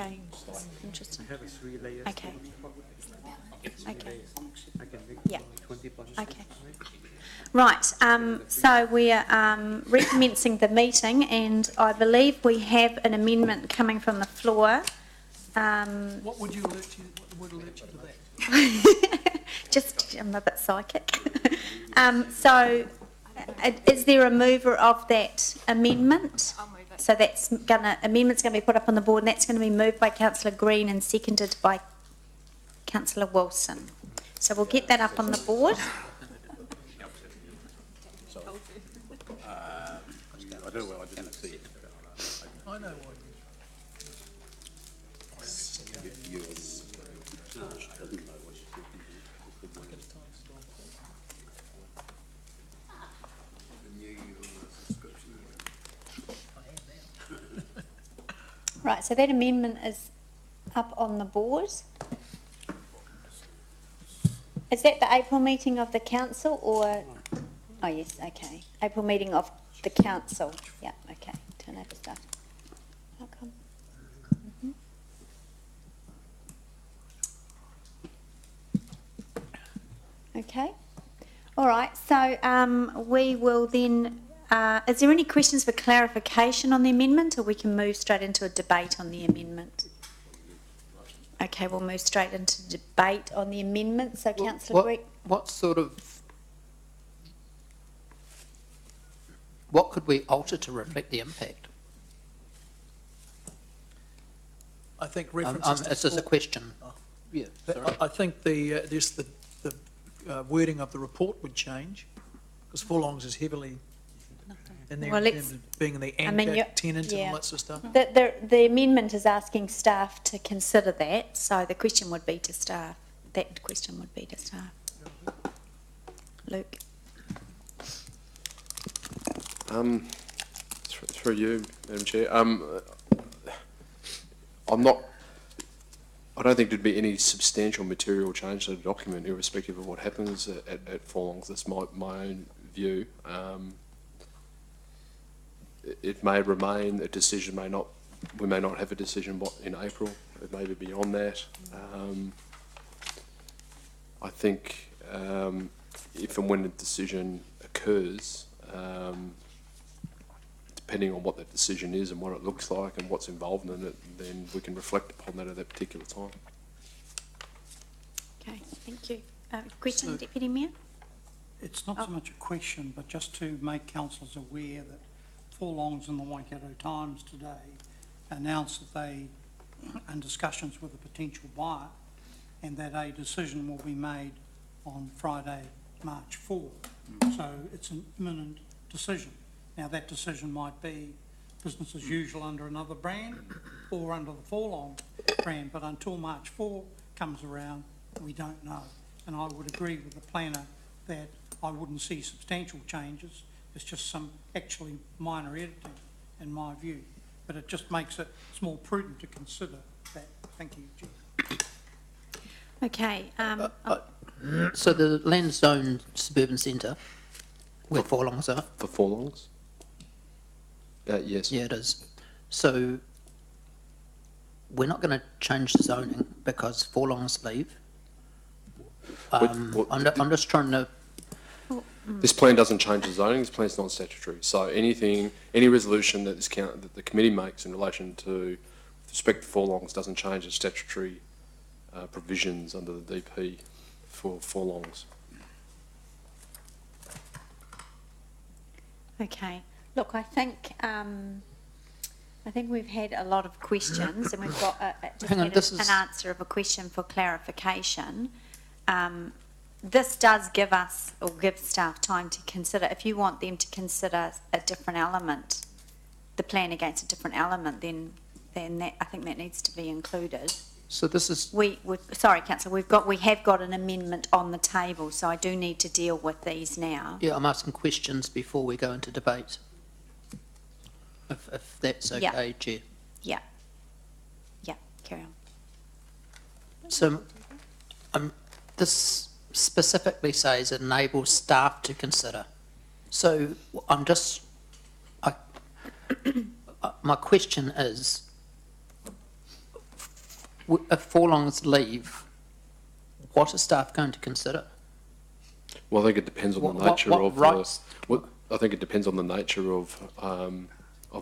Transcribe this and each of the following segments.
Okay. Interesting. Have a 3 layers. Okay. Okay. I can make Yeah. 20 bunches. Okay. Right, so we are recommencing the meeting, and I believe we have an amendment coming from the floor. What would alert you to that? Just, I'm a bit psychic. So, is there a mover of that amendment? I'll move it. So amendment's going to be put up on the board, and that's going to be moved by Councillor Green and seconded by Councillor Wilson. So we'll get that up on the board. I do well, I didn't see it. I know why. Right, so that amendment is up on the board. Is that the April meeting of the council or? Oh yes, okay. April meeting of the council. Yeah, okay. Turn over stuff. How come? Okay. All right, so we will then, is there any questions for clarification on the amendment, or we can move straight into a debate on the amendment? Okay, we'll move straight into debate on the amendment. So, Councillor Green. What could we alter to reflect the impact? I think references it's just a question. Oh. Yeah, sorry. I think the wording of the report would change, because Forlongs is heavily in there, Well, in terms of being the anchor tenant and all that sort of stuff. The amendment is asking staff to consider that, so the question would be to staff. That question would be to staff. Luke. Through you, Madam Chair. I don't think there'd be any substantial material change to the document, irrespective of what happens at Forlongs. That's my own view. It may remain, a decision may not, we may not have a decision in April, it may be beyond that. I think if and when a decision occurs, depending on what that decision is and what it looks like and what's involved in it, then we can reflect upon that at that particular time. Okay, thank you. Question, Deputy Mayor? It's not so much a question, but just to make councillors aware that Forlongs in the Waikato Times today announced that they are in discussions with a potential buyer and that a decision will be made on Friday, March 4. So it's an imminent decision. Now that decision might be business as usual under another brand or under the Forlong brand, but until March 4 comes around, we don't know. And I would agree with the planner that I wouldn't see substantial changes. It's just some actually minor editing in my view, but it just makes it's more prudent to consider that. Thank you, Chair. Okay. So the land zone suburban centre, where Forlongs are? For Forlongs? Yes. Yeah, it is. So we're not going to change the zoning because Forlongs leave. I'm just trying to... This plan doesn't change the zoning. This plan's non-statutory. So any resolution that that the committee makes in relation to respect to Forlongs doesn't change the statutory provisions under the DP for Forlongs. Okay. Look, I think we've had a lot of questions, and we've got an answer of a question for clarification. This does give us, or give staff, time to consider. If you want them to consider a different element, the plan against a different element, then that, I think that needs to be included. So this is... Sorry, Councillor, we have got an amendment on the table, so I do need to deal with these now. Yeah, I'm asking questions before we go into debate. If that's okay, Chair. Yeah. Yeah, carry on. So this specifically says it enables staff to consider. So my question is, if Forlongs leave, what are staff going to consider? Well, I think it depends on the nature what of rights? I think it depends on the nature of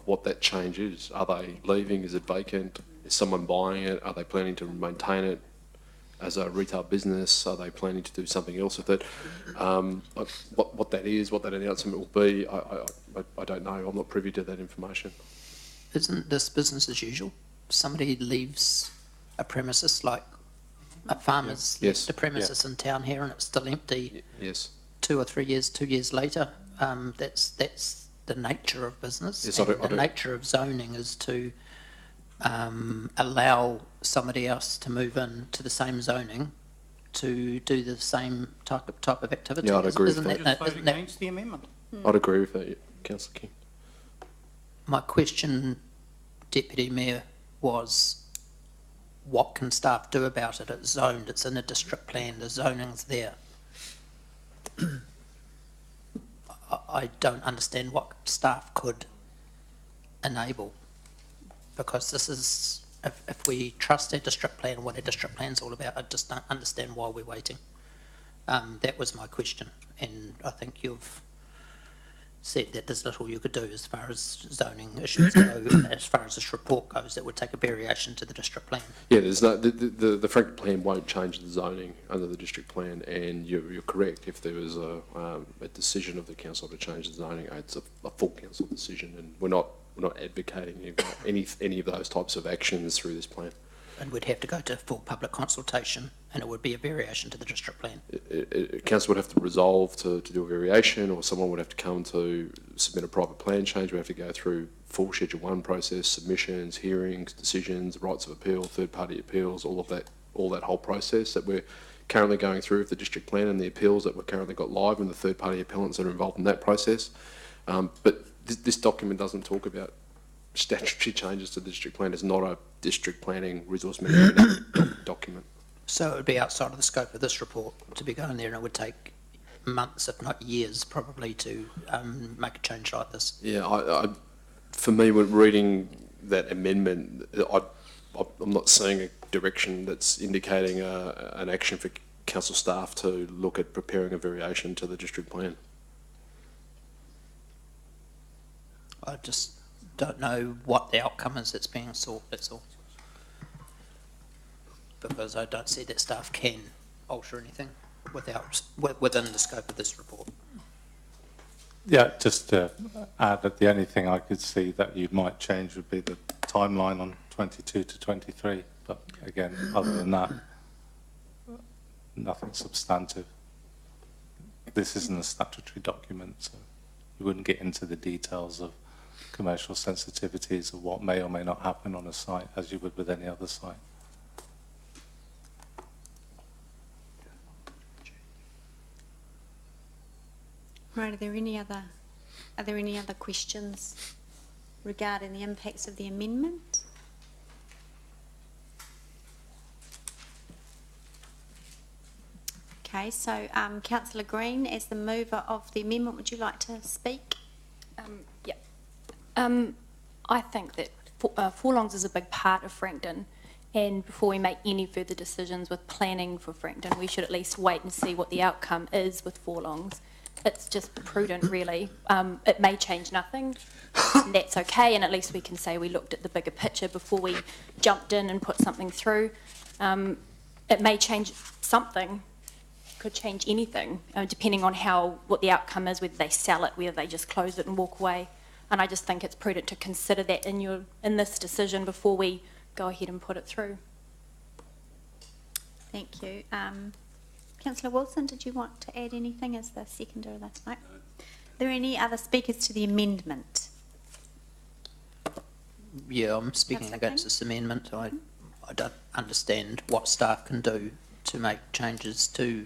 what that change is. Are they leaving? Is it vacant? Is someone buying it? Are they planning to maintain it as a retail business? Are they planning to do something else with it? What that is, what that announcement will be, I don't know. I'm not privy to that information. Isn't this business as usual? Somebody leaves a premises, like a farmer's Yes. left a premises in town here and it's still empty Yes. 2 or 3 years, 2 years later. That's the nature of business. Yes, I And don't- the nature of zoning is to allow somebody else to move in to the same zoning to do the same type of activity. Yeah, I'd agree with Isn't that. Just vote isn't that against the amendment. I'd agree with that, Councillor King. my question, Deputy Mayor, was what can staff do about it? It's zoned, it's in a district plan, the zoning's there. I don't understand what staff could enable, because this is, if we trust our district plan, what our district plan's all about, I just don't understand why we're waiting. That was my question, and I think you've said that there's little you could do as far as zoning issues go, as far as this report goes, that would take a variation to the district plan. Yeah, there's no the Franklin plan won't change the zoning under the district plan, and you're correct. If there was a decision of the council to change the zoning, it's a full council decision, and we're not advocating any of those types of actions through this plan. And we'd have to go to full public consultation, and it would be a variation to the district plan. Council would have to resolve to do a variation, or someone would have to come to submit a private plan change. We have to go through full Schedule 1 process, submissions, hearings, decisions, rights of appeal, third-party appeals, all that whole process that we're currently going through with the district plan and the appeals that we've currently got live and the third-party appellants that are involved in that process. But this document doesn't talk about statutory changes to the district plan. It's not a district planning resource management document. So it would be outside of the scope of this report to be going there, and it would take months, if not years, probably to make a change like this. Yeah, for me, when reading that amendment, I'm not seeing a direction that's indicating an action for council staff to look at preparing a variation to the district plan. I just don't know what the outcome is that's being sought, that's all. Because I don't see that staff can alter anything within the scope of this report. Yeah, just to add that the only thing I could see that you might change would be the timeline on 22 to 23. But again, other than that, nothing substantive. This isn't a statutory document, so you wouldn't get into the details of commercial sensitivities of what may or may not happen on a site as you would with any other site. Right, are there any other questions regarding the impacts of the amendment? Okay, so Councillor Green, as the mover of the amendment, would you like to speak? I think that Forlongs is a big part of Frankton, and before we make any further decisions with planning for Frankton, we should at least wait and see what the outcome is with Forlongs. It's just prudent, really. It may change nothing, and that's okay, and at least we can say we looked at the bigger picture before we jumped in and put something through. It may change something, could change anything, depending on what the outcome is, whether they sell it, whether they just close it and walk away. And I just think it's prudent to consider that in this decision before we go ahead and put it through. Thank you. Councillor Wilson, did you want to add anything as the seconder of this? No. Are there any other speakers to the amendment? Yeah, I'm speaking Councillor against King? this amendment. I don't understand what staff can do to make changes to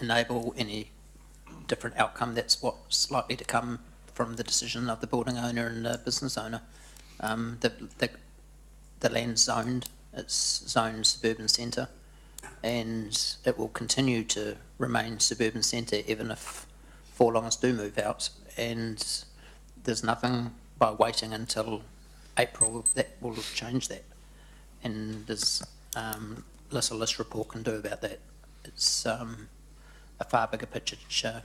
enable any different outcome. That's what's likely to come from the decision of the building owner and the business owner. The land's zoned, it's zoned suburban centre, and it will continue to remain suburban centre even if Forlongs do move out, and there's nothing by waiting until April that will change that. and there's little this report can do about that. It's a far bigger picture to show.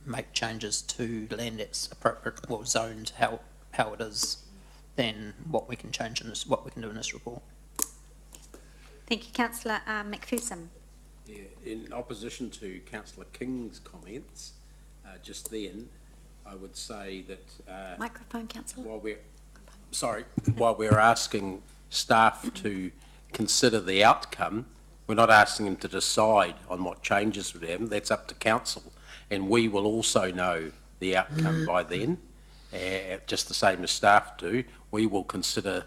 Make changes to land that's appropriate or zoned how it is than what we can change in this, what we can do in this report. Thank you, Councillor McPherson. Yeah, in opposition to Councillor King's comments just then, I would say that Microphone, Councillor. while we're asking staff to consider the outcome, we're not asking them to decide on what changes with them. That's up to council, and we will also know the outcome by then, just the same as staff do. We will consider,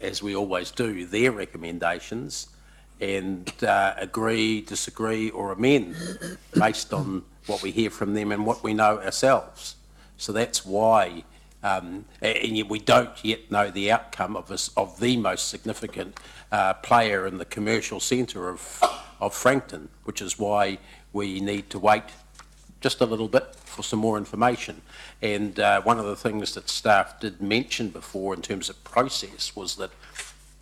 as we always do, their recommendations and agree, disagree or amend based on what we hear from them and what we know ourselves. So that's why, and yet we don't yet know the outcome of the most significant player in the commercial centre of Frankton, which is why we need to wait just a little bit for some more information. And one of the things that staff did mention before in terms of process was that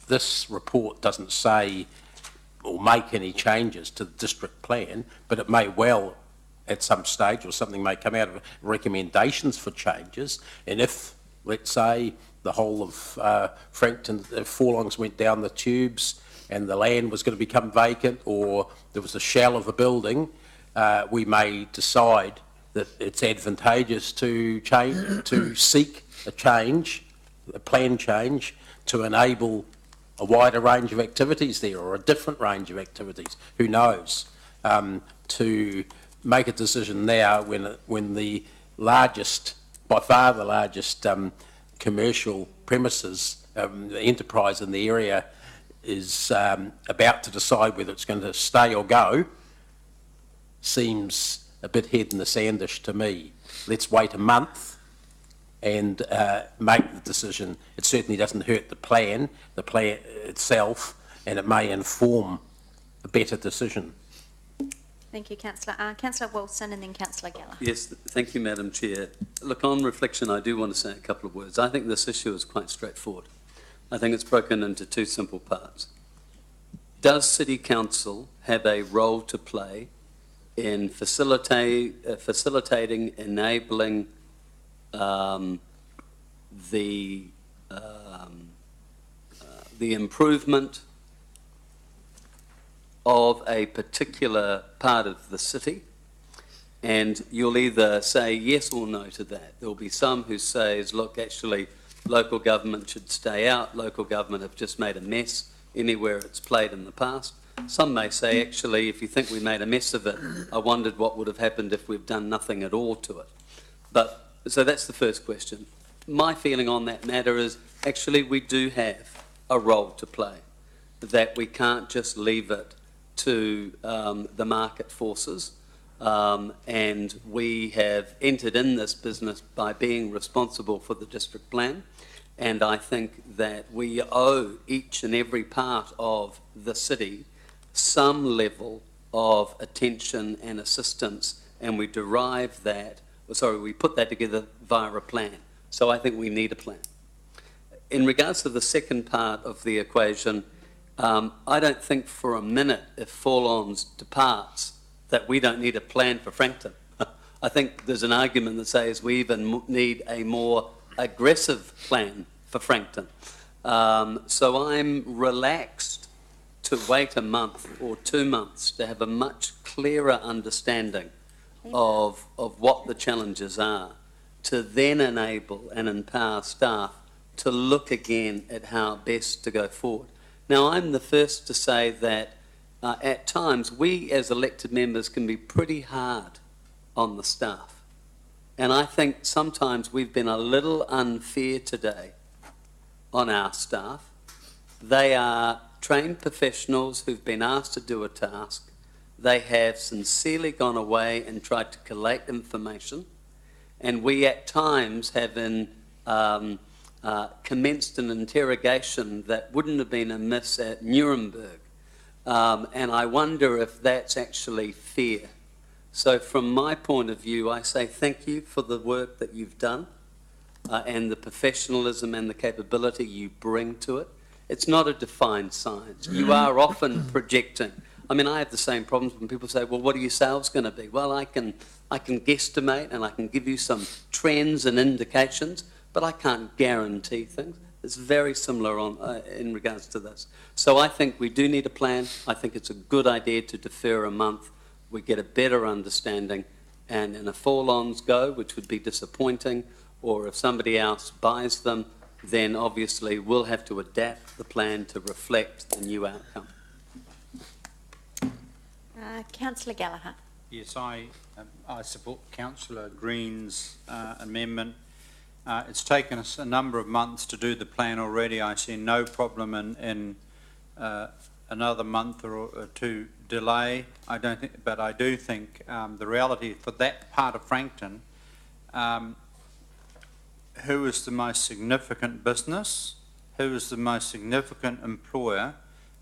this report doesn't say or make any changes to the district plan, but it may well at some stage, or something may come out of recommendations for changes. And if, let's say, the whole of Frankton, Forlongs went down the tubes and the land was going to become vacant, or there was a shell of a building, we may decide that it's advantageous to seek a change, a plan change, to enable a wider range of activities there, or a different range of activities, who knows, to make a decision now when the largest, by far the largest commercial premises, enterprise in the area is about to decide whether it's going to stay or go, seems a bit head in the sandish to me. Let's wait a month and make the decision. It certainly doesn't hurt the plan itself, and it may inform a better decision. Thank you, Councillor. Councillor Wilson and then Councillor Geller. Yes, thank you, Madam Chair. Look, on reflection, I do want to say a couple of words. I think this issue is quite straightforward. I think it's broken into two simple parts. Does City Council have a role to play in facilitating, enabling the improvement of a particular part of the city? And you'll either say yes or no to that. There'll be some who says, look, actually, local government should stay out. Local government have just made a mess anywhere it's played in the past. Some may say, actually, if you think we made a mess of it, I wondered what would have happened if we've done nothing at all to it. But, so that's the first question. My feeling on that matter is, actually, we do have a role to play, that we can't just leave it to the market forces. And we have entered in this business by being responsible for the district plan. And I think that we owe each and every part of the city some level of attention and assistance, and we derive that, we put that together via a plan. So I think we need a plan. In regards to the second part of the equation, I don't think for a minute, if Forlongs departs, that we don't need a plan for Frankton. I think there's an argument that says we even need a more aggressive plan for Frankton. So I'm relaxed to wait a month or 2 months to have a much clearer understanding of what the challenges are, to then enable and empower staff to look again at how best to go forward. Now, I'm the first to say that at times we as elected members can be pretty hard on the staff. And I think sometimes we've been a little unfair today on our staff. They are trained professionals who've been asked to do a task. They have sincerely gone away and tried to collate information. And we at times have commenced an interrogation that wouldn't have been amiss at Nuremberg. And I wonder if that's actually fair. So from my point of view, I say thank you for the work that you've done and the professionalism and the capability you bring to it. It's not a defined science. You are often projecting. I mean, I have the same problems when people say, well, what are your sales going to be? Well, I can guesstimate and I can give you some trends and indications, but I can't guarantee things. It's very similar in regards to this. So I think we do need a plan. I think it's a good idea to defer a month. We get a better understanding, and in a forlongs go, which would be disappointing, or if somebody else buys them, then obviously we'll have to adapt the plan to reflect the new outcome. Councillor Gallagher. Yes, I support Councillor Green's amendment. It's taken us a number of months to do the plan already. I see no problem in another month or two delay. I do think the reality for that part of Frankton, who is the most significant business, who is the most significant employer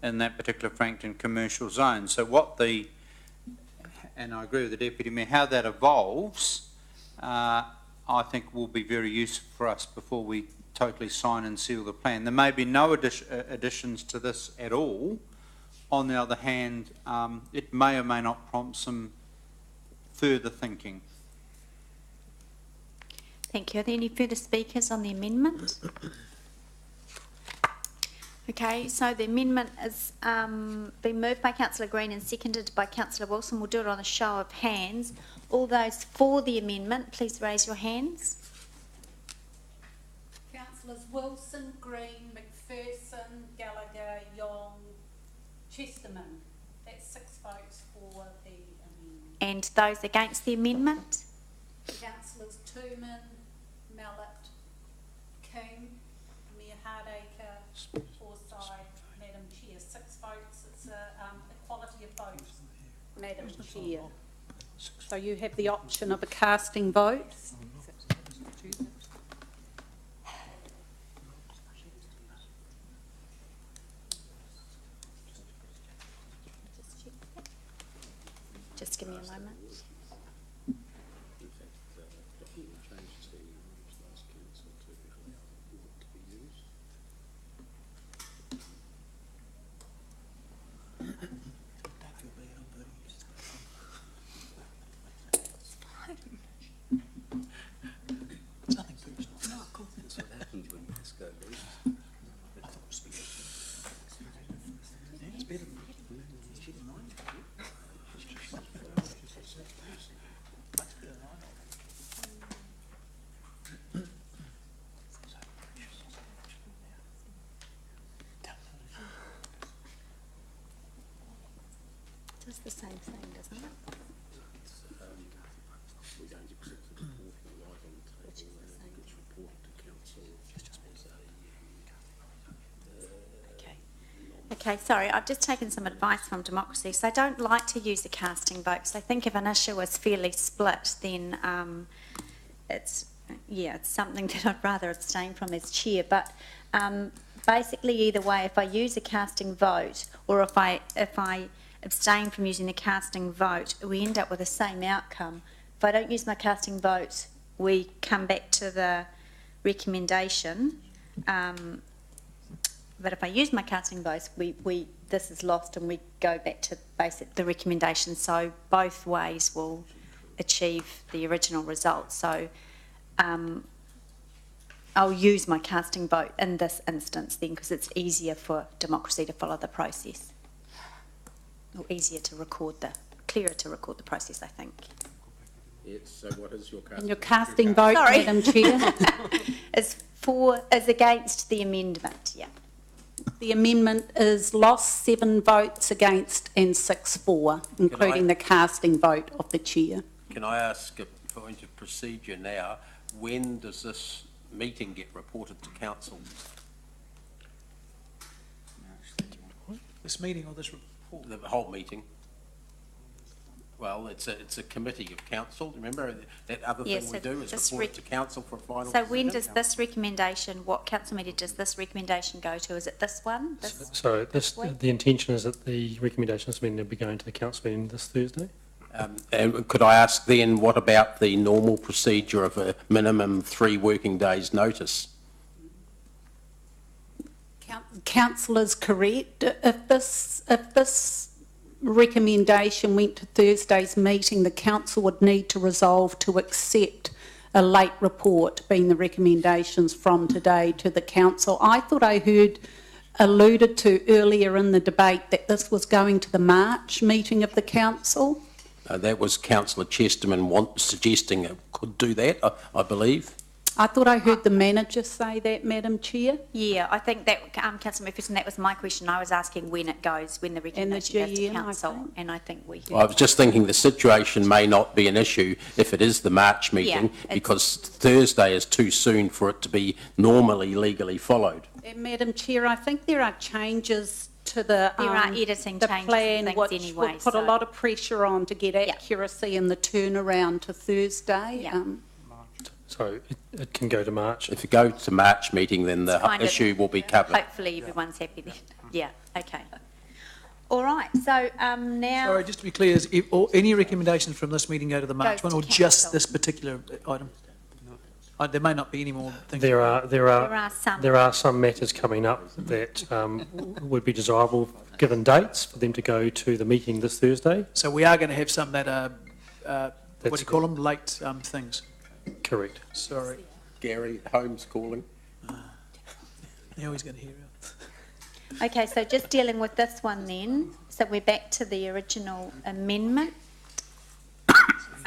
in that particular Frankton commercial zone. So and I agree with the Deputy Mayor, how that evolves, I think will be very useful for us before we totally sign and seal the plan. There may be no additions to this at all. On the other hand, it may or may not prompt some further thinking. Thank you. Are there any further speakers on the amendment? Okay, so the amendment has been moved by Councillor Green and seconded by Councillor Wilson. We'll do it on a show of hands. All those for the amendment, please raise your hands. Councillors Wilson, Green, McPherson, Gallagher, Young, Chesterman. That's 6 votes for the amendment. And those against the amendment? Councillors Tooman, Mallet, King, Mayor Hardacre, Forsyth, Madam Chair. 6 votes. It's equality of votes, Madam Chair. So you have the option of a casting vote. Just give me a moment. It's the same thing, doesn't it? Okay, sorry, I've just taken some advice from Democracy. So I don't like to use the casting vote. So I think if an issue is fairly split, then it's something that I'd rather abstain from as chair. But basically, either way, if I use a casting vote or if I abstain from using the casting vote, we end up with the same outcome. If I don't use my casting vote, we come back to the recommendation. But if I use my casting votes, this is lost and we go back to the recommendation. So both ways will achieve the original result. So I'll use my casting vote in this instance then, because it's easier for Democracy to follow the process. Or clearer to record the process, I think. Yes, so what is your casting? And your casting vote, Madam Chair? is against the amendment, yeah. The amendment is lost 7 votes against and 6 for, including the casting vote of the Chair. Can I ask a point of procedure now? When does this meeting get reported to Council? This meeting or this report? The whole meeting? Well, it's a committee of Council. Remember that other thing we do is report it to Council for a final So decision? when does this recommendation, what council meeting does this recommendation go to? Is it this one? So the intention is that the recommendations meeting will be going to the council meeting this Thursday. And could I ask then, what about the normal procedure of a minimum 3 working days notice? Councillor's correct. If this recommendation went to Thursday's meeting, the council would need to resolve to accept a late report, being the recommendations from today to the council. I thought I heard alluded to earlier in the debate that this was going to the March meeting of the council. That was Councillor Chesterman suggesting it could do that, I believe. I thought I heard the manager say that, Madam Chair. Yeah, I think that, Councillor McPherson, that was my question. I was asking when it goes, when the recommendation goes to GM, council, and I think we heard. I was just thinking the situation may not be an issue if it is the March meeting, because Thursday is too soon for it to be normally legally followed. And Madam Chair, I think there are changes to the There are editing the changes plan, and things which anyway, will put a so- lot of pressure on to get accuracy in the turnaround to Thursday. Yeah. So it can go to March. If it goes to March meeting, then the Kind of- issue will be covered. Hopefully everyone's happy then. Yeah, okay. All right, so now. Sorry, just to be clear, any recommendations from this meeting go to the March Goes one, or to just council. this particular item? There may not be any more things. There are some. There are some matters coming up that would be desirable, given dates, for them to go to the meeting this Thursday. So we are going to have some that are, what do That's you call them, late things? Correct. Sorry. Gary, Holmes calling. Now he's going to hear it. Okay, so just dealing with this one then. So we're back to the original amendment.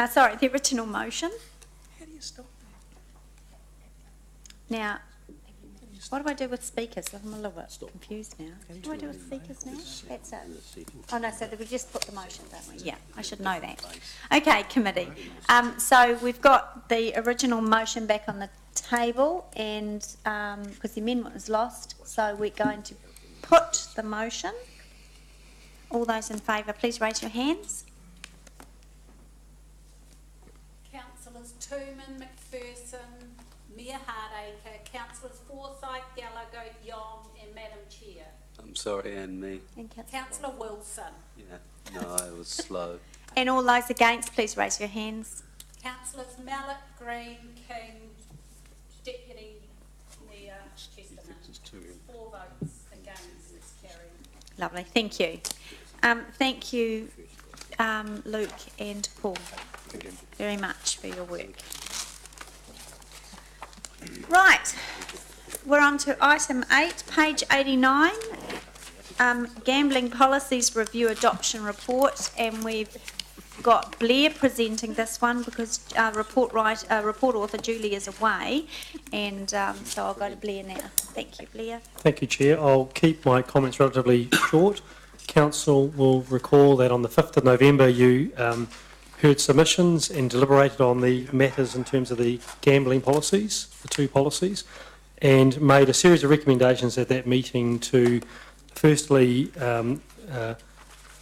Sorry, the original motion. How do you stop Now, what do I do with speakers? I'm a little bit confused now. What do I do with speakers now? That's it. Oh no, so we just put the motion, don't we? Yeah, I should know that. Okay, committee. So we've got the original motion back on the table, and because the amendment was lost, so we're going to put the motion. All those in favour, please raise your hands. Councillors Tooman, McPherson, Mayor Hardacre, Councillors Forsyth, Gallagher, Yong and Madam Chair. I'm sorry, and me. Councillor Wilson. Yeah, no, I was slow. And all those against, please raise your hands. Councillors Mallet, Green, King, Deputy Mayor Chesterman. 4 votes against, it's carried. Lovely, thank you. Thank you, Luke and Paul, very much for your work. Right, we're on to item 8, page 89, Gambling Policies Review Adoption Report, and we've got Blair presenting this one because report author Julie is away, and so I'll go to Blair now. Thank you, Blair. Thank you, Chair. I'll keep my comments relatively short. Council will recall that on the 5th of November you heard submissions and deliberated on the matters in terms of the gambling policies, the 2 policies, and made a series of recommendations at that meeting to firstly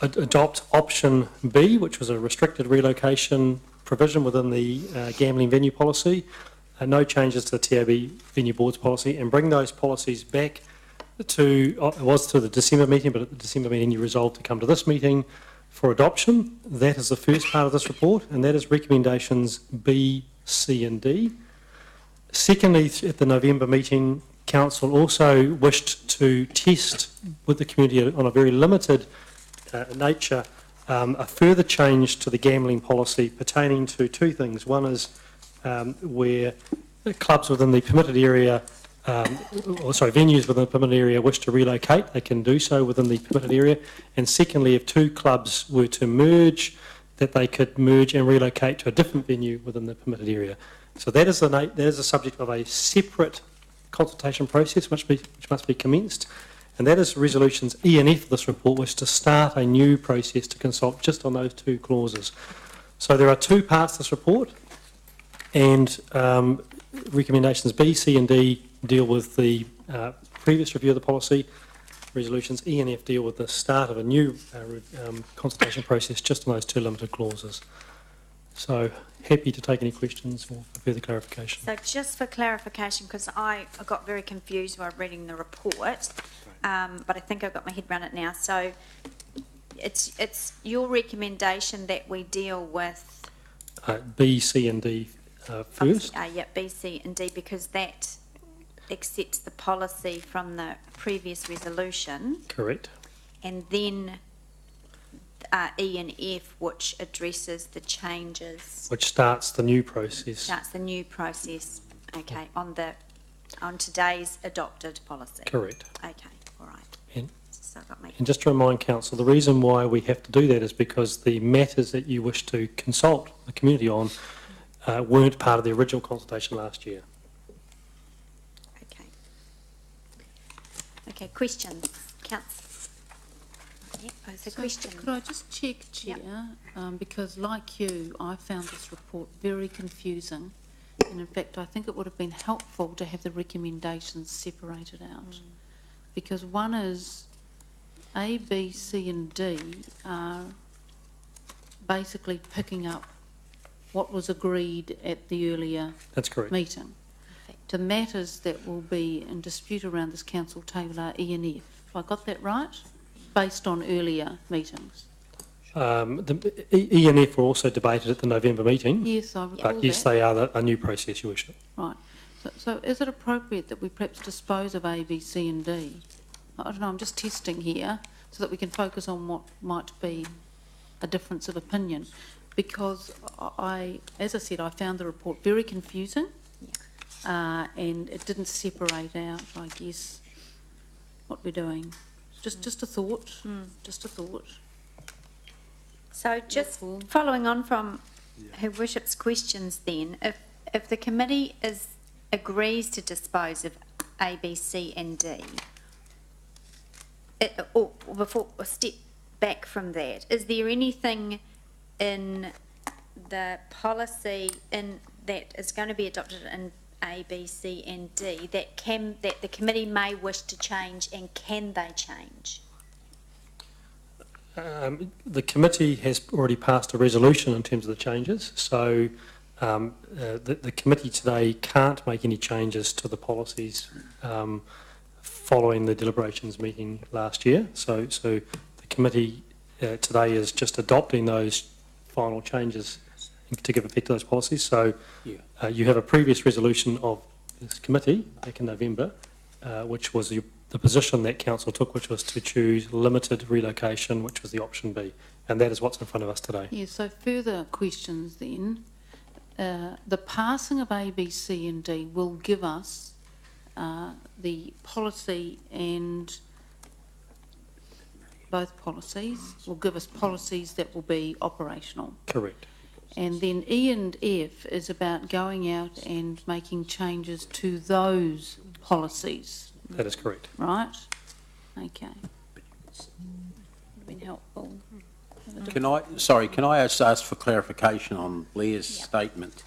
adopt option B, which was a restricted relocation provision within the gambling venue policy, no changes to the TAB venue board's policy, and bring those policies back to, it was to the December meeting, but at the December meeting you resolved to come to this meeting for adoption. That is the first part of this report, and that is recommendations B, C and D. Secondly, at the November meeting, Council also wished to test with the community on a very limited nature a further change to the gambling policy pertaining to 2 things. One is where clubs within the permitted area venues within the permitted area wish to relocate, they can do so within the permitted area. And secondly, if 2 clubs were to merge, that they could merge and relocate to a different venue within the permitted area. So that is the subject of a separate consultation process which must be commenced. And that is resolutions E and F of this report, which to start a new process to consult just on those 2 clauses. So there are 2 parts to this report, and recommendations B, C and D deal with the previous review of the policy. Resolutions E and F deal with the start of a new consultation process just on those 2 limited clauses. So happy to take any questions or further clarification. So just for clarification, because I got very confused while reading the report, but I think I've got my head around it now. So it's your recommendation that we deal with B, C and D first. yeah, B, C and D, because that accepts the policy from the previous resolution, Correct. and then E and F, which addresses the changes, Which starts the new process. starts the new process, okay, on today's adopted policy. Correct. Okay, all right. And- So I've got my, And just to remind council, the reason why we have to do that is because the matters that you wish to consult the community on weren't part of the original consultation last year. okay. Okay, questions? Council? Yeah, pose a question. Could I just check, Chair? Because like you, I found this report very confusing. And in fact, I think it would have been helpful to have the recommendations separated out. Because one is A, B, C and D are basically picking up what was agreed at the earlier That's correct. meeting. The matters that will be in dispute around this council table are E and F. Have I got that right? Based on earlier meetings. The E and F were also debated at the November meeting, Yes, I recall but yes, that. they are a new process, your worship. Right. So is it appropriate that we perhaps dispose of A, B, C and D? I don't know, I'm just testing here so that we can focus on what might be a difference of opinion. Because as I said, I found the report very confusing. And it didn't separate out, I guess, what we're doing. Just a thought, just a thought. So just following on from Her Worship's questions then, if the committee agrees to dispose of A, B, C and D, or before a step back from that, is there anything in the policy that is going to be adopted in A, B, C and D that the committee may wish to change, and can they change? The committee has already passed a resolution in terms of the changes, so the committee today can't make any changes to the policies following the deliberations meeting last year. So the committee today is just adopting those final changes to give effect to those policies. So you have a previous resolution of this committee back in November, which was the position that council took, which was to choose limited relocation, which was the option B, and that is what's in front of us today. Yeah, so further questions then. The passing of A, B, C and D will give us the policy, and both policies will give us policies that will be operational. Correct. And then E and F is about going out and making changes to those policies. That is correct. Right? Okay. Been helpful. Can I just ask for clarification on Blair's statement?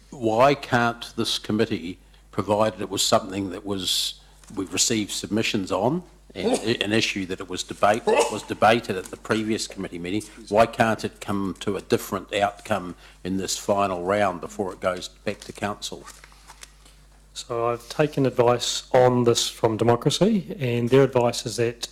Why can't this committee, provided it was something that we've received submissions on, and an issue that was debated at the previous committee meeting, why can't it come to a different outcome in this final round before it goes back to council? So I've taken advice on this from Democracy, and their advice is that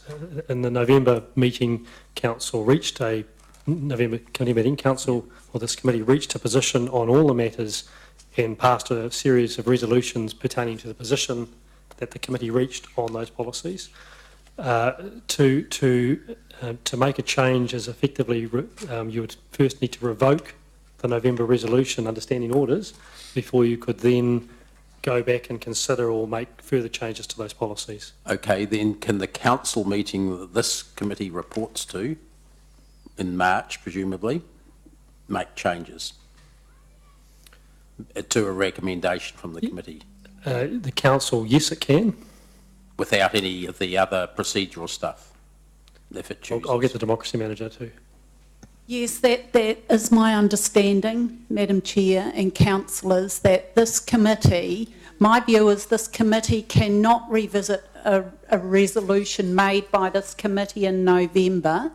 in the November meeting, council reached a November committee meeting, council or this committee reached a position on all the matters and passed a series of resolutions pertaining to the position that the committee reached on those policies. To make a change is effectively you would first need to revoke the November resolution understanding orders before you could then go back and consider or make further changes to those policies. Okay, then can the council meeting that this committee reports to, in March presumably, make changes to a recommendation from the committee? The council, yes it can. Without any of the other procedural stuff, if it chooses? I'll get the Democracy Manager too. Yes, that is my understanding, Madam Chair and councillors, that this committee, my view is this committee cannot revisit a resolution made by this committee in November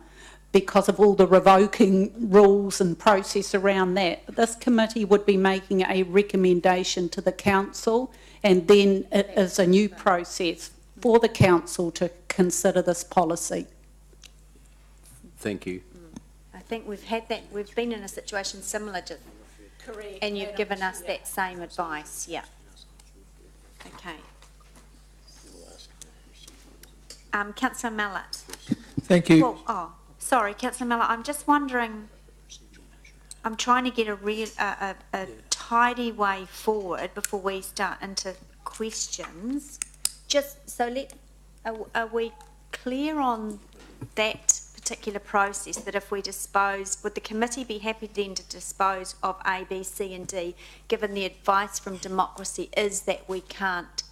because of all the revoking rules and process around that. This committee would be making a recommendation to the council, and then it is a new process for the council to consider this policy. Thank you. I think we've been in a situation similar to, Correct. and you've given us that same advice, yeah. Okay. Councillor Mallett. Thank you. Well, oh, sorry, Councillor Mallett, I'm just wondering, I'm trying to get a tidy way forward before we start into questions. Just, so are we clear on that particular process, that if we dispose, would the committee be happy then to dispose of A, B, C and D, given the advice from democracy is that we can't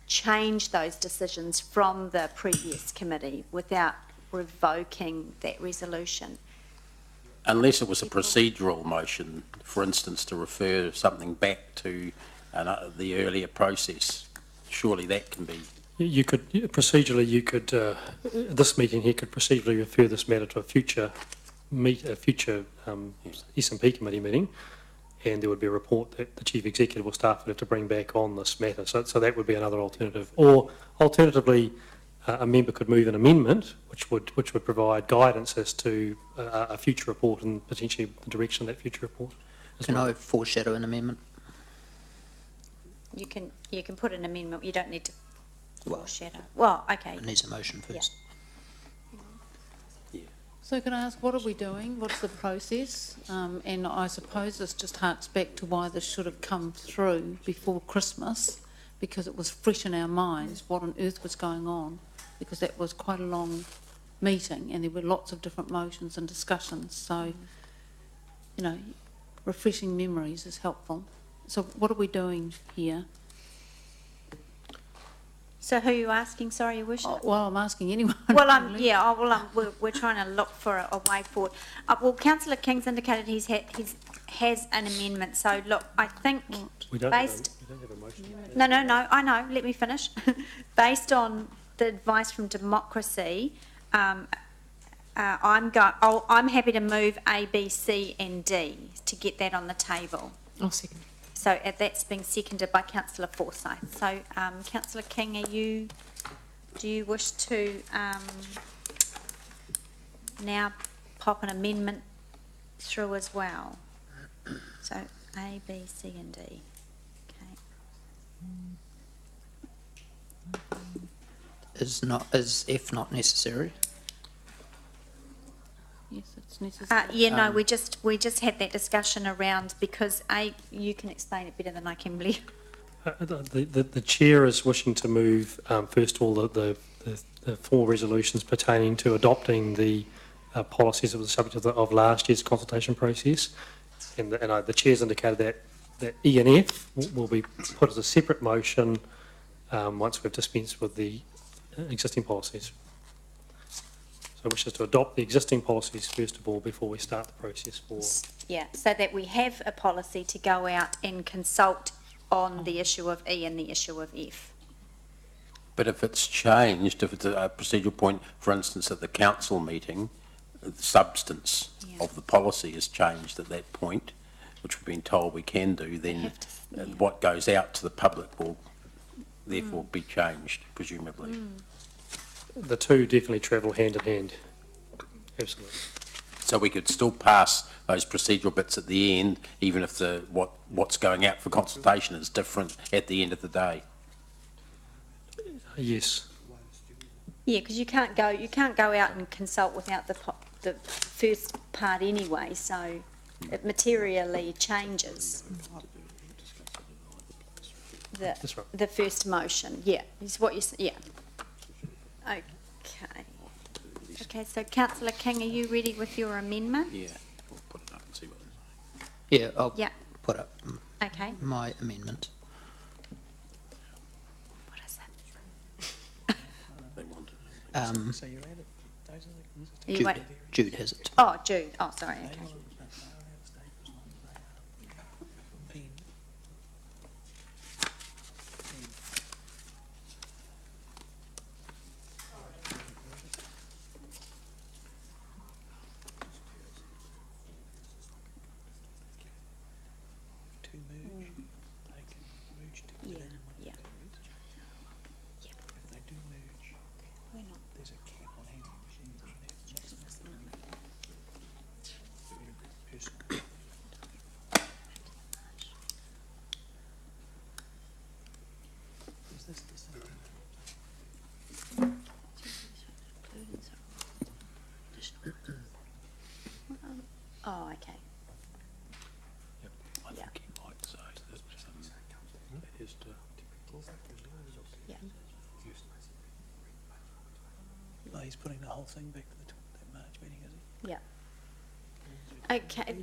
change those decisions from the previous committee without revoking that resolution? Unless it was a procedural motion, for instance, to refer something back to the earlier process, surely that can be. You could, procedurally, this meeting here could procedurally refer this matter to a future S&P committee meeting, and there would be a report that the Chief Executive or staff would have to bring back on this matter. So that would be another alternative. Or alternatively, a member could move an amendment which would provide guidance as to a future report and potentially the direction of that future report. Can I foreshadow an amendment? You can put an amendment, you don't need to foreshadow. Well, okay. It needs a motion first. So can I ask, what are we doing? What's the process? And I suppose this just harks back to why this should have come through before Christmas, because it was fresh in our minds what on earth was going on, because that was quite a long meeting and there were lots of different motions and discussions. So, you know, refreshing memories is helpful. So what are we doing here? So who are you asking? Sorry, Your Worship. Oh, well, I'm asking anyone. Well, really. we're trying to look for a way forward. Well, Councillor King's indicated he has an amendment. So look, I think We don't have a motion. No, I know. Let me finish. Based on the advice from democracy, I'm happy to move A, B, C, and D to get that on the table. I'll second. So that's being seconded by Councillor Forsyth. So, Councillor King, do you wish to now pop an amendment through as well? So A, B, C, and D. Okay. Is F not necessary? Yes, it's necessary. We just had that discussion around, because you can explain it better than I can, Blair. The chair is wishing to move, first of all, the 4 resolutions pertaining to adopting the policies that were the subject of last year's consultation process. And the chair's indicated that E and F will be put as a separate motion once we've dispensed with the existing policies. So it wishes to adopt the existing policies first of all before we start the process for... Yeah, so that we have a policy to go out and consult on the issue of E and the issue of F. But if it's changed, if it's a procedural point, for instance, at the council meeting, the substance of the policy is changed at that point, which we've been told we can do, then what goes out to the public will therefore be changed, presumably. The two definitely travel hand in hand. Absolutely. So we could still pass those procedural bits at the end, even if what's going out for consultation is different at the end of the day. Yes. Yeah, because you can't go out and consult without the first part anyway, so it materially changes the first motion. Yeah, is what you yeah. Okay. Okay, so Councillor King, are you ready with your amendment? Yeah, we'll put it up and see what. Yeah, I'll put up my amendment. What is So you added those Jude has it. Oh, Jude. Oh, sorry. Okay. he's putting the whole thing back to that March meeting, is he? Yeah. Okay,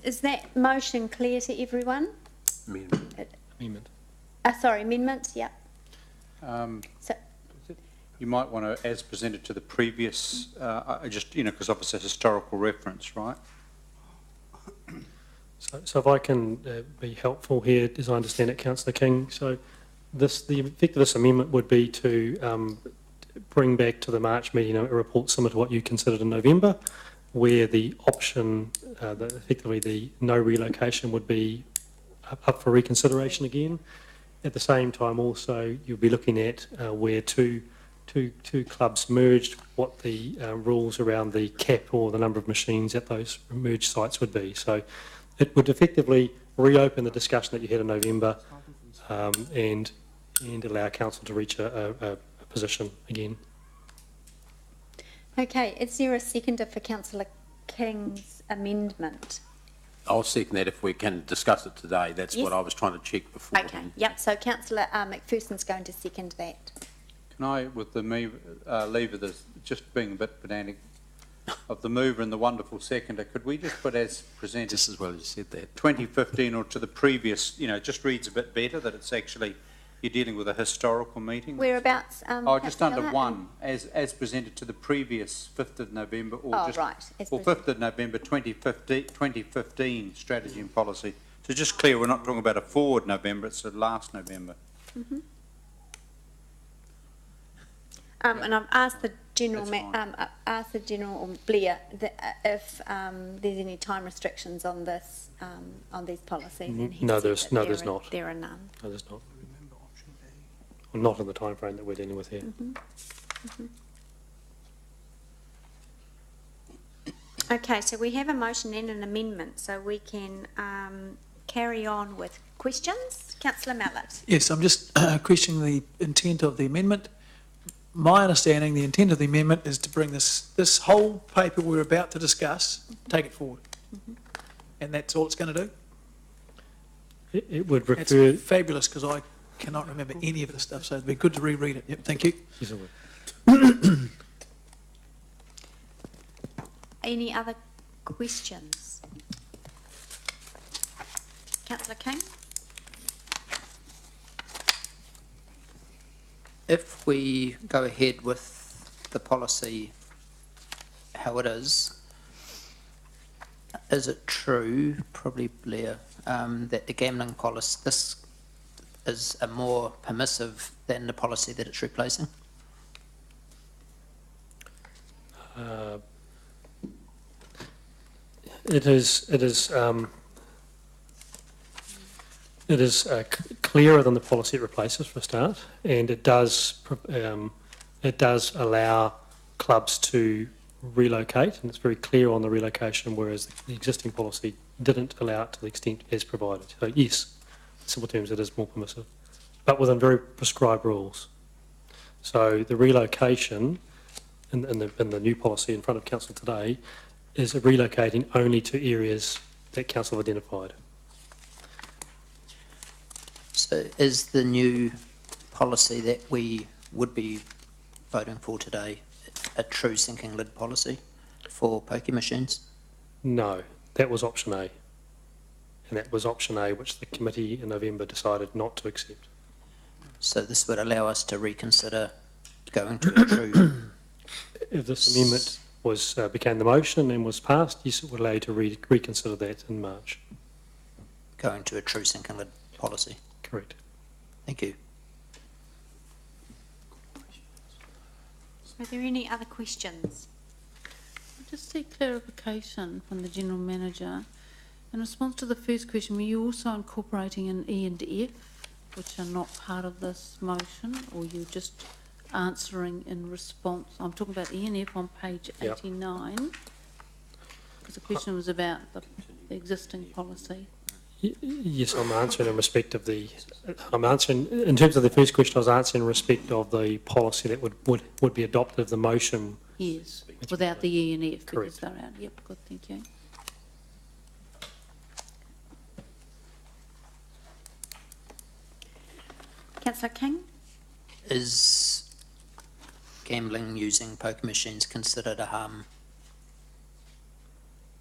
is that motion clear to everyone? Amendment. Sorry, amendments, yeah. So, You might want to, as presented to the previous, because obviously historical reference, right? So if I can be helpful here, as I understand it, Councillor King, so the effect of this amendment would be to bring back to the March meeting a report similar to what you considered in November, where the option, effectively the no relocation would be up for reconsideration again. At the same time also, you'll be looking at where two clubs merged, what the rules around the cap or the number of machines at those merged sites would be. So it would effectively reopen the discussion that you had in November and allow council to reach a position again. okay, is there a seconder for Councillor King's amendment? I'll second that if we can discuss it today. That's Yes. what I was trying to check before. Okay, yep, so Councillor McPherson's going to second that. Can I, with the lever, this just being a bit pedantic, of the mover and the wonderful seconder, could we just put as presented? Just as well as you said that. 2015 or to the previous, it just reads a bit better that it's actually, you're dealing with a historical meeting. Whereabouts? Just under Councillor? one, as presented to the previous 5th of November, or Oh, just, right. As or 5th of November 2015 strategy and policy. So just clear, we're not talking about a forward November, it's the last November. Mhm. And I've asked the general, or Blair, if there's any time restrictions on this, on these policies. And he No, said there's that there's not. There are none. No, there's not. Well, not in the time frame that we're dealing with here. Okay, so we have a motion and an amendment, so we can carry on with questions. Councillor Mallett. Yes, I'm just questioning the intent of the amendment. My understanding, the intent of the amendment is to bring this whole paper we're about to discuss, take it forward. And that's all it's going to do? It would That's refer. fabulous, because I cannot remember any of the stuff, so it'd be good to reread it. Yep, thank you. Yes, it would. Any other questions? Councillor King? If we go ahead with the policy how it is it true, probably Blair, that the gambling policy, this is a more permissive than the policy that it's replacing? It is clearer than the policy it replaces for a start, and it does allow clubs to relocate, and it's very clear on the relocation, whereas the existing policy didn't allow it to the extent as provided. So yes, in simple terms, it is more permissive, but within very prescribed rules. So the relocation in the new policy in front of council today is relocating only to areas that council have identified. So is the new policy that we would be voting for today a true sinking lid policy for pokie machines? No, that was option A. And that was option A, which the committee in November decided not to accept. So this would allow us to reconsider going to a true... If this amendment became the motion and was passed, yes, it would allow you to reconsider that in March. Going to a true sinking lid policy? Correct. Thank you. Are there any other questions? I just seek clarification from the General Manager. In response to the first question, were you also incorporating an E and F, which are not part of this motion, or you just answering in response? I'm talking about E and F on page 89, because the question was about the existing policy. Yes, I'm answering in respect of the... I'm answering, in terms of the first question, I was answering in respect of the policy that would be adopted if the motion... Yes, without the E and F, because Correct. they're out. Yep, good, thank you. Councillor King? Is gambling using poker machines considered a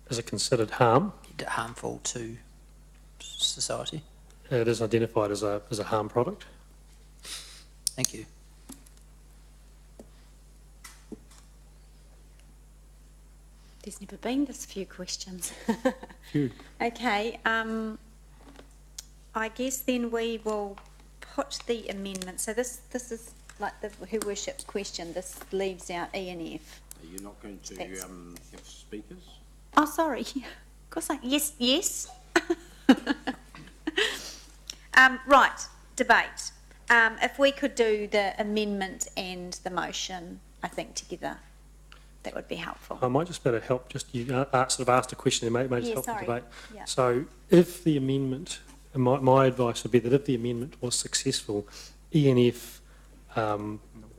Is it considered harmful to society? It is identified as a harm product. Thank you. There's never been this few questions. Few. Okay, I guess then we will put the amendment, so this is like Her Worship's question, this leaves out E and F. Are you not going to That's- have speakers? Oh, sorry, of course yes. Right, debate. If we could do the amendment and the motion, I think together, that would be helpful. I might just better help, you sort of asked a question and may just Yeah, help sorry. the debate. Yeah. So if the amendment, and my advice would be that if the amendment was successful, E and F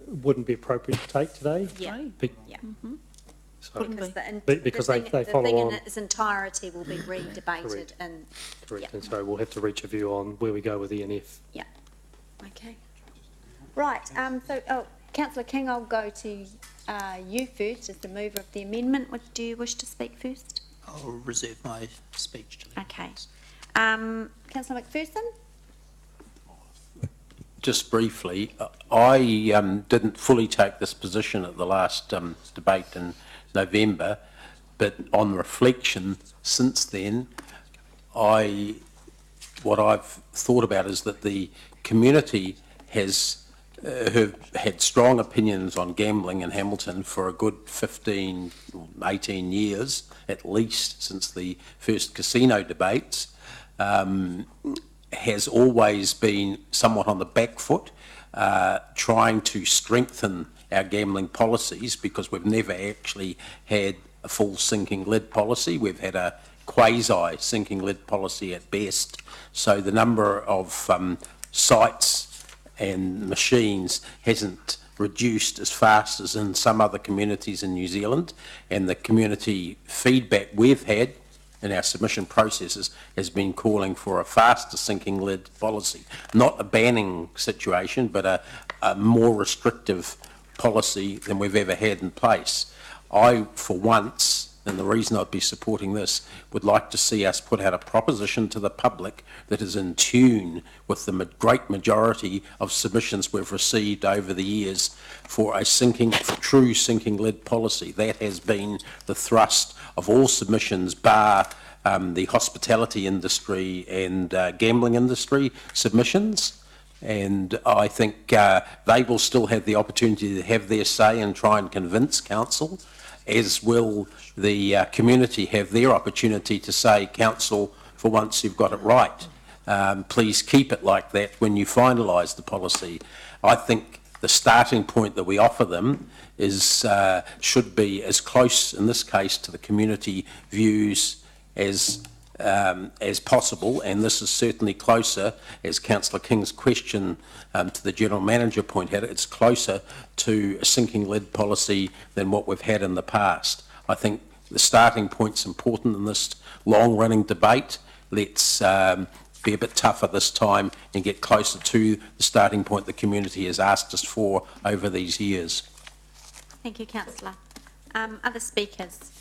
wouldn't be appropriate to take today. Yeah. Be- Yeah. so- Because they the follow thing on. in its entirety will be re-debated Correct. and, Correct, yeah. and so we'll have to reach a view on where we go with E and F. yeah, okay. Right, Councillor King, I'll go to you first as the mover of the amendment. Do you wish to speak first? I'll reserve my speech to that. Okay. Councillor McPherson? Just briefly, I didn't fully take this position at the last debate in November, but on reflection since then, what I've thought about is that the community has had strong opinions on gambling in Hamilton for a good 15, 18 years, at least since the first casino debates. Has always been somewhat on the back foot, trying to strengthen our gambling policies, because we've never actually had a full sinking lid policy. We've had a quasi sinking lid policy at best. So the number of sites and machines hasn't reduced as fast as in some other communities in New Zealand, and the community feedback we've had in our submission processes has been calling for a faster sinking lid policy. Not a banning situation, but a more restrictive policy than we've ever had in place. I, for once, and the reason I'd be supporting this, would like to see us put out a proposition to the public that is in tune with the great majority of submissions we've received over the years for a true sinking lid policy. That has been the thrust of all submissions, bar the hospitality industry and gambling industry submissions. And I think they will still have the opportunity to have their say and try and convince council, as will the community have their opportunity to say, council, for once you've got it right. Please keep it like that when you finalise the policy. I think the starting point that we offer them is should be as close, in this case, to the community views as possible, and this is certainly closer, as Councillor King's question to the General Manager pointed out, it's closer to a sinking lid policy than what we've had in the past. I think the starting point's important in this long-running debate. Let's be a bit tougher this time and get closer to the starting point the community has asked us for over these years. Thank you, Councillor. Other speakers?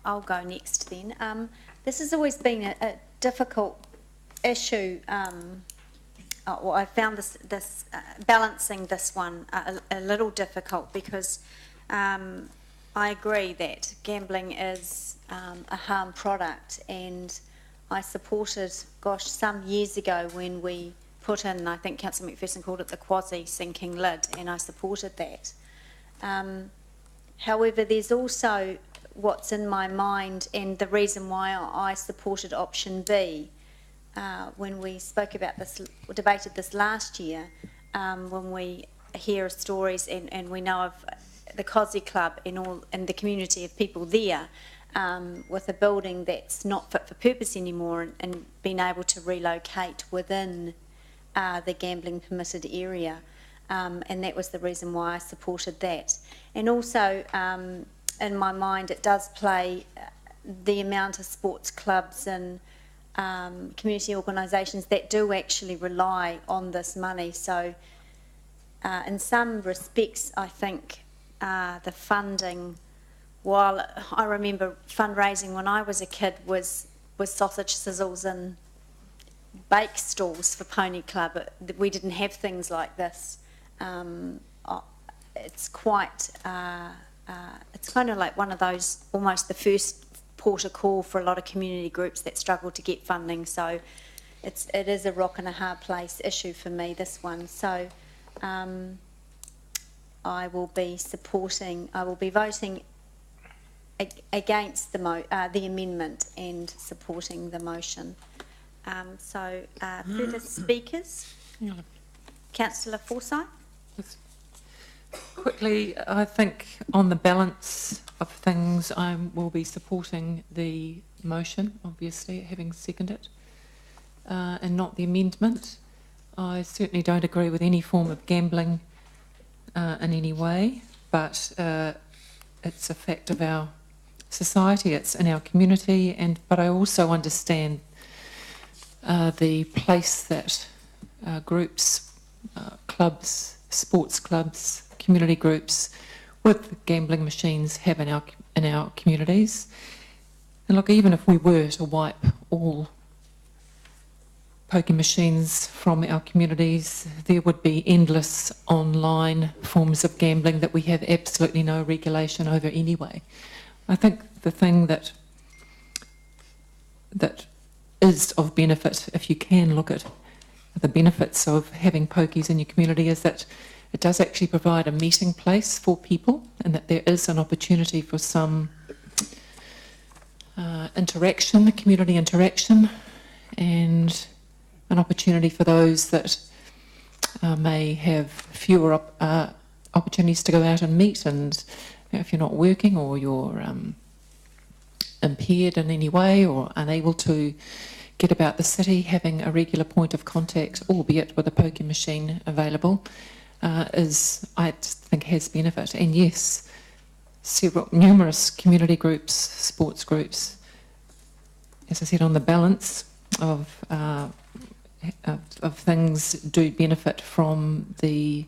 I'll go next then. This has always been a difficult issue. Well, I found this balancing this one a little difficult, because I agree that gambling is a harm product, and I supported, gosh, some years ago when we put in, I think Councillor McPherson called it the quasi-sinking lid, and I supported that. However, there's also what's in my mind, and the reason why I supported option B when we spoke about this, debated this last year, when we hear stories and we know of the Cosy Club and the community of people there, with a building that's not fit for purpose anymore, and being able to relocate within the gambling permitted area. And that was the reason why I supported that. And also, in my mind, it does play the amount of sports clubs and community organisations that do actually rely on this money. So in some respects, I think the funding, while I remember fundraising when I was a kid was sausage sizzles and bake stalls for Pony Club. We didn't have things like this. It's quite, it's kind of like one of those, almost the first port of call for a lot of community groups that struggle to get funding. So it is a rock and a hard place issue for me, this one. So I will be voting against the amendment and supporting the motion. Further speakers? Councillor Forsyth? Quickly, I think on the balance of things, I will be supporting the motion, obviously, having seconded, and not the amendment. I certainly don't agree with any form of gambling in any way, but it's a fact of our society, it's in our community, but I also understand the place that groups, clubs, sports clubs, community groups with gambling machines have in our communities. And look, even if we were to wipe all poker machines from our communities, there would be endless online forms of gambling that we have absolutely no regulation over anyway. I think the thing that is of benefit, if you can look at the benefits of having pokies in your community, is that it does actually provide a meeting place for people, and that there is an opportunity for some interaction, community interaction, and an opportunity for those that may have fewer opportunities to go out and meet. And if you're not working, or you're impaired in any way or unable to get about the city, having a regular point of contact, albeit with a poker machine available, I think has benefit. And yes, numerous community groups, sports groups, as I said, on the balance of things, do benefit from the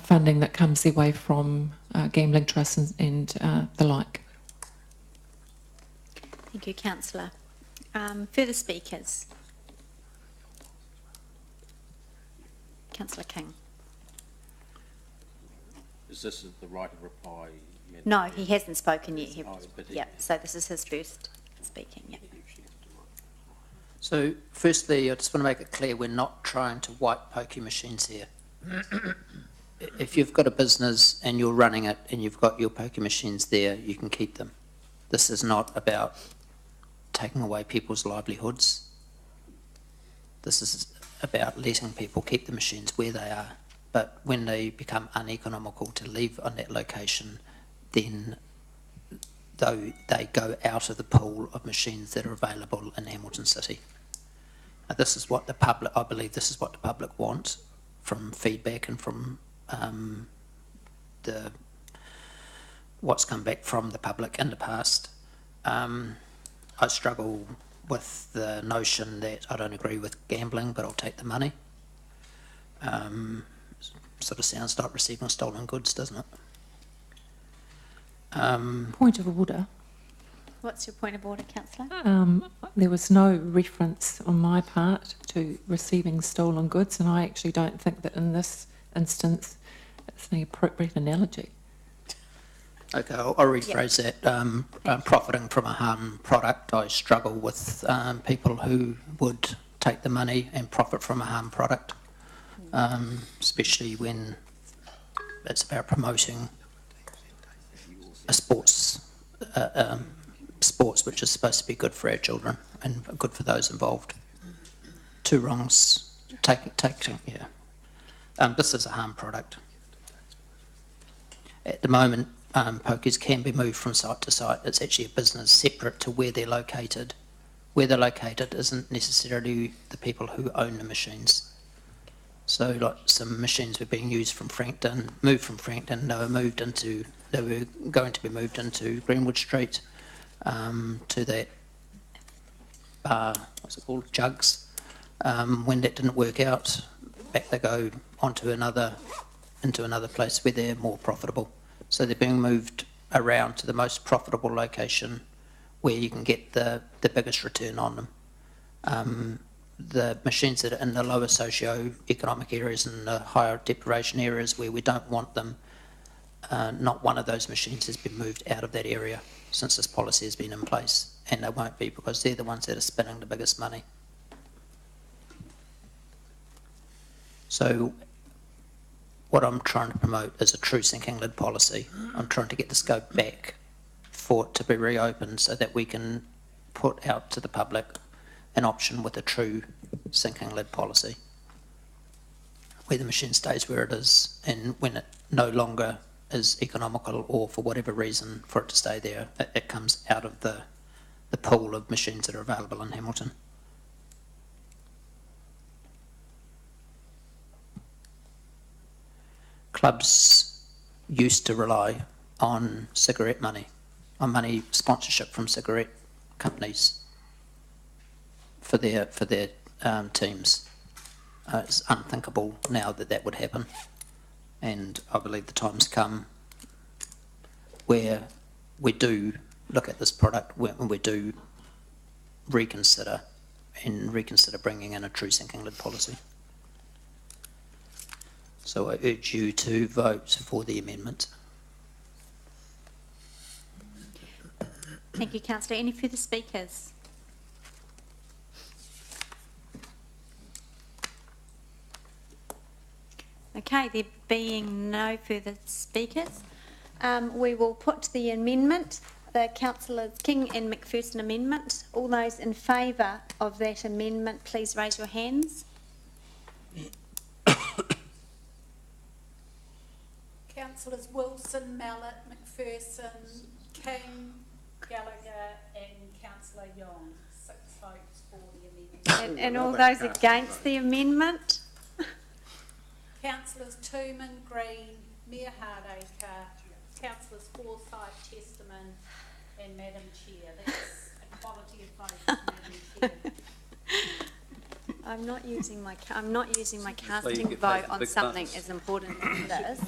funding that comes their way from gambling trusts and the like. Thank you, Councillor. Further speakers? Councillor King. Is this the right of reply? No, he hasn't spoken yet. But Yeah, so this is his first speaking, yeah. So firstly, I just want to make it clear, we're not trying to wipe poker machines here. If you've got a business and you're running it and you've got your poker machines there, you can keep them. This is not about taking away people's livelihoods. This is about letting people keep the machines where they are. But when they become uneconomical to leave on that location, then though they go out of the pool of machines that are available in Hamilton City. This is what the public, I believe this is what the public want from feedback and from what's come back from the public in the past. I struggle with the notion that I don't agree with gambling, but I'll take the money. Sort of sounds like receiving stolen goods, doesn't it? Point of order. What's your point of order, Councillor? There was no reference on my part to receiving stolen goods, and I actually don't think that in this instance it's the appropriate analogy. Okay, I'll rephrase that. Profiting from a harm product, I struggle with people who would take the money and profit from a harm product, especially when it's about promoting a sports which is supposed to be good for our children and good for those involved. Two wrongs, taking, yeah. This is a harm product. At the moment, pokers can be moved from site to site. It's actually a business separate to where they're located. Where they're located isn't necessarily the people who own the machines. So like some machines were being used from Frankton, moved from Frankton, they were going to be moved into Greenwood Street, to that what's it called, jugs. When that didn't work out, back they go into another place where they're more profitable. So they're being moved around to the most profitable location where you can get the biggest return on them. The machines that are in the lower socio-economic areas and the higher deprivation areas where we don't want them, not one of those machines has been moved out of that area since this policy has been in place, and they won't be because they're the ones that are spending the biggest money. So what I'm trying to promote is a true sinking lid policy. I'm trying to get the scope back for it to be reopened so that we can put out to the public an option with a true sinking lid policy, where the machine stays where it is, and when it no longer is economical or for whatever reason for it to stay there, it comes out of the pool of machines that are available in Hamilton. Clubs used to rely on cigarette money, on money sponsorship from cigarette companies for their teams. It's unthinkable now that that would happen, and I believe the time's come where we do look at this product, when we do reconsider bringing in a true sinking lid policy. So I urge you to vote for the amendment. Thank you, Councillor. Any further speakers? Okay, there being no further speakers, we will put the amendment, the Councillors King and McPherson amendment. All those in favour of that amendment, please raise your hands. Councillors Wilson, Mallett, McPherson, King, Gallagher and Councillor Young. 6 votes for the amendment. And all those against the amendment? Councillors Tooman, Green, Mayor Hardacre, Councillors Forsyth, Chesterman and Madam Chair. That's equality of votes, Madam Chair. I'm not using my casting vote on something as important as this.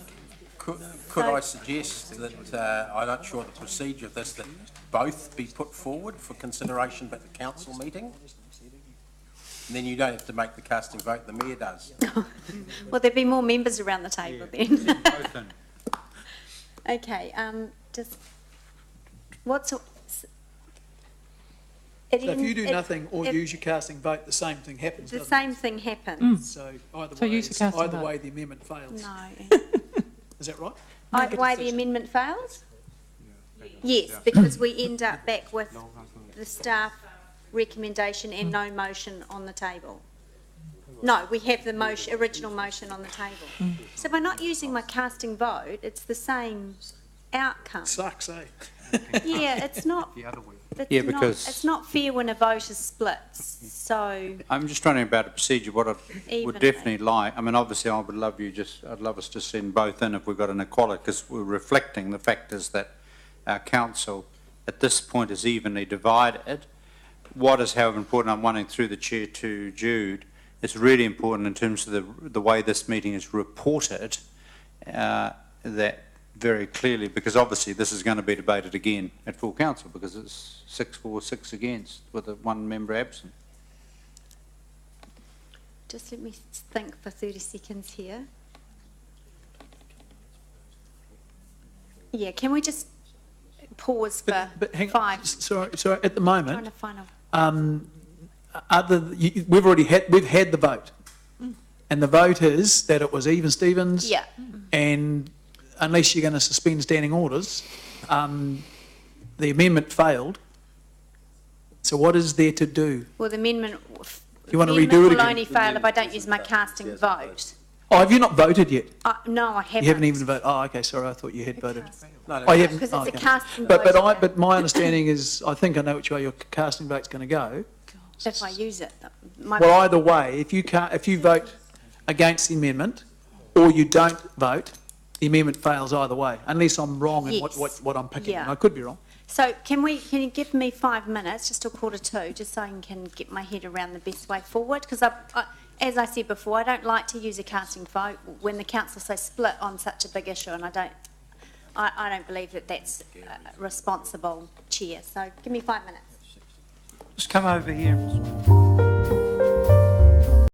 Could I suggest that, I'm not sure the procedure of this, that both be put forward for consideration at the council meeting? And then you don't have to make the casting vote, the mayor does. Well, there'd be more members around the table then. Okay, just, So if you do nothing or use your casting vote, the same thing happens, the doesn't same thing happens. So either So way, use the casting either vote. way the amendment fails. No. Is that right? Either way the amendment fails? Yes, because we end up back with the staff recommendation and no motion on the table. No, we have the motion, original motion on the table. So by not using my casting vote, it's the same outcome. Sucks, eh? Yeah, it's not. Yeah, because- It's not fair when a vote is split, so. I'm just wondering about the procedure, what I would Evenly. definitely like, I mean, obviously I would love I'd love us to send both in if we've got an equality, because we're reflecting the fact is that our council at this point is evenly divided. What is, however important, I'm wanting through the chair to Jude, it's really important in terms of the way this meeting is reported, that very clearly, because obviously this is going to be debated again at full council because it's 6 for, 6 against with one member absent. Just let me think for 30 seconds here. Yeah, can we just pause for But hang on, 5? sorry, at the Trying moment, to find we've had the vote. And the vote is that it was even Stevens. Yeah. And unless you're going to suspend standing orders, the amendment failed. So what is there to do? Well, the amendment. You want to the redo it will again? only fail if I don't use my casting vote. Oh, have you not voted yet? No, I haven't. You haven't even voted? Oh, okay, sorry, I thought you had voted. No, no, Oh, you haven't? Because Oh, it's a okay. casting vote. But my understanding is, I think I know which way your casting vote's going to go. If I use it. Well, either way, if you vote against the amendment or you don't vote, the amendment fails either way, unless I'm wrong in Yes. what I'm picking. Yeah. And I could be wrong. So can you give me 5 minutes, just till 1:45, just so I can get my head around the best way forward? Because as I said before, I don't like to use a casting vote when the council's so split on such a big issue, and I don't believe that that's responsible, Chair. So give me 5 minutes. Just come over here.